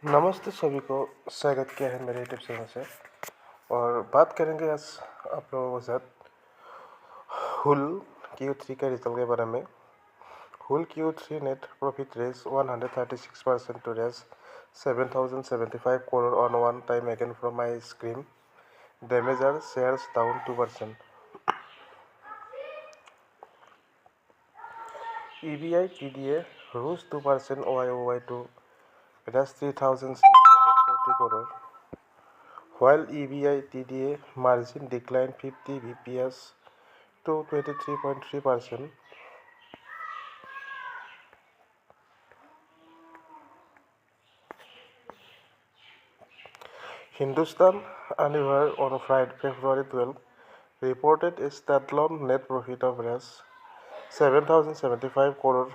नमस्ते सभी को स्वागत किया है मेरे यूट्यूब चैनल से। और बात करेंगे आज आप लोगों के साथ हुल Q3 के रिजल्ट के बारे में। हुल Q3 net profit rise 136% to raise 7,075 crore on one time again from ice cream. Demerger shares down 2%. EBI TDA rose 2% YOY to raise 3,640 crore. While EBI TDA margin declined 50 bps to 23.3%. Hindustan unilever on Friday, February 12, reported a standalone net profit of Rs 7,075 crore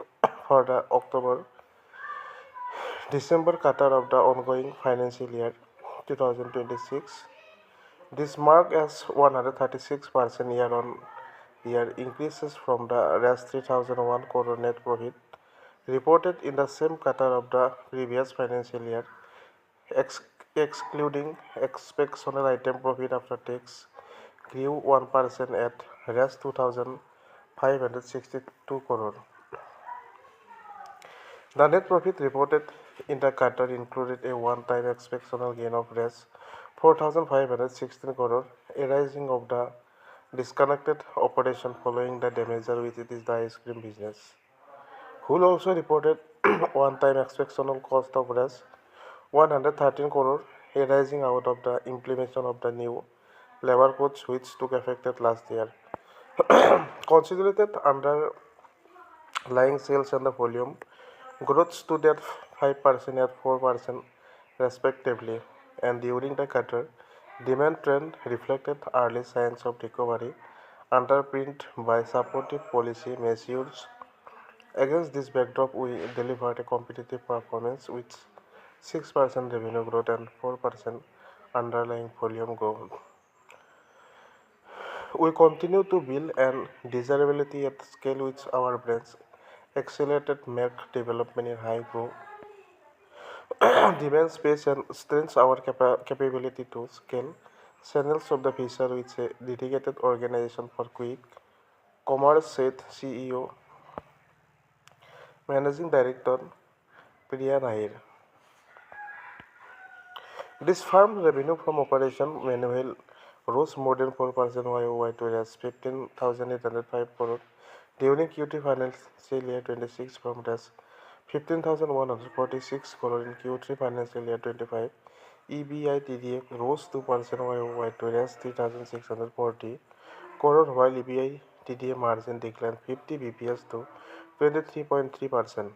for the October-December quarter of the ongoing financial year 2026. This marked as 136% year-on-year increases from the Rs 3,001 crore net profit reported in the same quarter of the previous financial year. Excluding exceptional item, profit after tax grew 1% at Rs 2,562 crore. The net profit reported in the quarter included a one-time exceptional gain of Rs 4,516 crore arising of the disconnected operation following the demerger with the ice cream business. HUL also reported one-time exceptional cost of Rs 113 crore arising out of the implementation of the new labor codes which took effect last year. Consolidated underlying sales and the volume growth stood at 5% and 4% respectively, and during the quarter, demand trend reflected early signs of recovery underpinned by supportive policy measures. Against this backdrop, we delivered a competitive performance with 6% revenue growth and 4% underlying volume growth. We continue to build an desirability at scale with our brands, accelerated market development in high growth demand space, and strengthens our capability to scale channels of the future with a dedicated organization for quick commerce, said CEO, Managing Director Priya Nair. This firm revenue from operation manual rose more than 4% YOY to Rs 15,805 crore during Q3 financial year 26 from Rs 15,146 crore in Q3 financial year 25. EBI TDA rose 2% YOY to Rs 3,640 crore, while EBI TDA margin declined 50 bps to 23.3%.